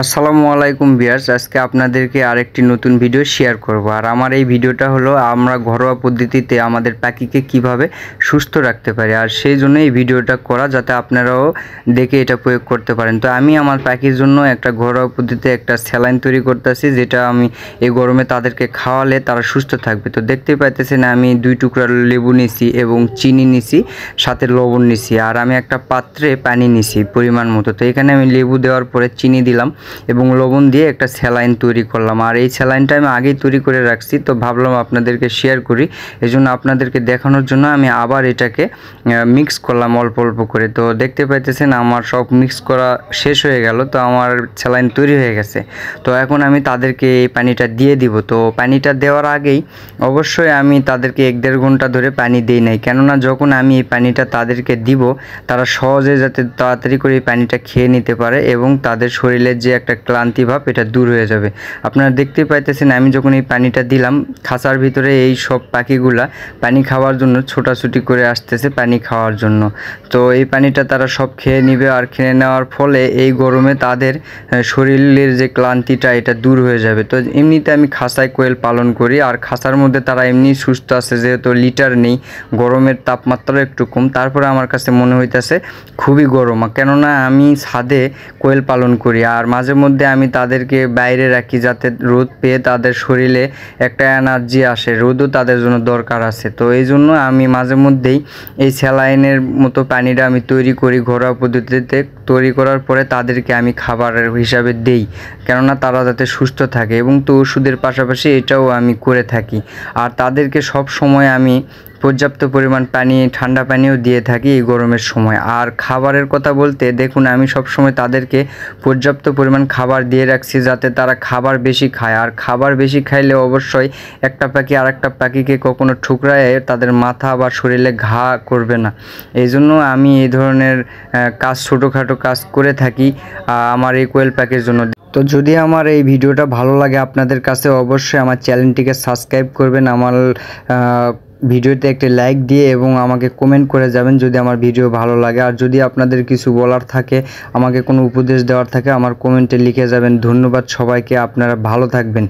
আসসালামু আলাইকুম ভিউয়ার্স, আজকে আপনাদেরকে আরেকটি নতুন ভিডিও শেয়ার করব। আর আমার এই ভিডিওটা হলো আমরা ঘরোয়া পদ্ধতিতে আমাদের পাখিকে কিভাবে সুস্থ রাখতে পারি, আর সেই জন্য এই ভিডিওটা করা, যাতে আপনারাও দেখে এটা প্রয়োগ করতে পারেন। তো আমি আমার পাখির জন্য একটা ঘরোয়া পদ্ধতিতে একটা স্যালাইন তৈরি করতেছি, যেটা আমি এই গরমে তাদেরকে খাওয়ালে তারা সুস্থ থাকবে। তো দেখতে পাইতেছেন আমি 2 টুকরা লেবু নিছি এবং চিনি নিছি, সাথে লবণ নিছি, আর আমি একটা পাত্রে পানি নিছি পরিমাণ মতো। তো এখানে আমি লেবু দেওয়ার পরে চিনি দিলাম এবং লবণ দিয়ে একটা স্যালাইন তৈরি করলাম। আর এই স্যালাইনটা আমি আগেই তৈরি করে রাখছি, তো ভাবলাম আপনাদেরকে শেয়ার করি। এই জন্য আপনাদেরকে দেখানোর জন্য আমি আবার এটাকে মিক্স করলাম অল্প অল্প করে। তো দেখতে পাইতেছেন আমার সব মিক্স করা শেষ হয়ে গেল, তো আমার স্যালাইন তৈরি হয়ে গেছে। তো এখন আমি তাদেরকে এই পানিটা দিয়ে দিব। তো পানিটা দেওয়ার আগেই অবশ্যই আমি তাদেরকে 1-1.5 ঘন্টা ধরে পানি দিই নাই, কেননা যখন আমি এই পানিটা তাদেরকে দিব তারা সহজে যাতে তাড়াতাড়ি করে এই পানিটা খেয়ে নিতে পারে এবং তাদের শরীরের যে একটা ক্লান্তি ভাব এটা দূর হয়ে যাবে। আপনারা দেখতে পাইতেছেন আমি যখন এই পানিটা দিলাম, খাঁচার ভিতরে এই সব পাখিগুলা পানি খাওয়ার জন্য ছোটাছুটি করে আসতেছে পানি খাওয়ার জন্য। তো এই পানিটা তারা সব খেয়ে নেবে, আর খেয়ে নেওয়ার ফলে এই গরমে তাদের শরীরের যে ক্লান্তিটা এটা দূর হয়ে যাবে। তো এমনিতে আমি খাঁচায় কোয়েল পালন করি, আর খাঁচার মধ্যে তারা এমনি সুস্থ আছে, যেহেতু লিটার নেই, গরমের তাপমাত্রা একটু কম, তারপরে আমার কাছে মনে হইতেছে খুবই গরম, কেননা আমি ছাদে কোয়েল পালন করি। আর মাঝে মধ্যে আমি তাদেরকে বাইরে রাখি যাতে রোদ পেয়ে তাদের শরীরে একটা এনার্জি আসে, রোদও তাদের জন্য দরকার আছে। তো এই জন্য আমি মাঝে মধ্যেই এই স্যালাইনের মতো পানিটা আমি তৈরি করি ঘরোয়া পদ্ধতিতে। তৈরি করার পরে তাদেরকে আমি খাবারের হিসাবে দেই, কেননা তারা যাতে সুস্থ থাকে, এবং তো ওষুধের পাশাপাশি এটাও আমি করে থাকি। আর তাদেরকে সব সময় আমি পর্যাপ্ত পরিমাণ পানি, ঠান্ডা পানিও দিয়ে থাকি এই গরমের সময়। আর খাবারের কথা বলতে দেখুন, আমি সব সময় তাদেরকে পর্যাপ্ত পরিমাণ খাবার দিয়ে রাখছি যাতে তারা খাবার বেশি খায়। আর খাবার বেশি খাইলে অবশ্যই একটা পাখি আর একটা পাখিকে কখনো ঠুকরায় তাদের মাথা বা শরীরে ঘা করবে না। এই জন্য আমি এই ধরনের কাজ, ছোটোখাটো কাজ করে থাকি আমার এই কোয়েল পাখির জন্য। তো যদি আমার এই ভিডিওটা ভালো লাগে আপনাদের কাছে, অবশ্যই আমার চ্যানেলটিকে সাবস্ক্রাইব করবেন, আমার ভিডিওতে একটি লাইক দিয়ে এবং আমাকে কমেন্ট করে যাবেন যদি আমার ভিডিও ভালো লাগে। আর যদি আপনাদের কিছু বলার থাকে, আমাকে কোনো উপদেশ দেওয়ার থাকে, আমার কমেন্টে লিখে যাবেন। ধন্যবাদ সবাইকে, আপনারা ভালো থাকবেন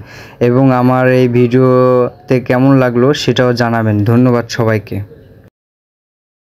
এবং আমার এই ভিডিওতে কেমন লাগলো সেটাও জানাবেন। ধন্যবাদ সবাইকে।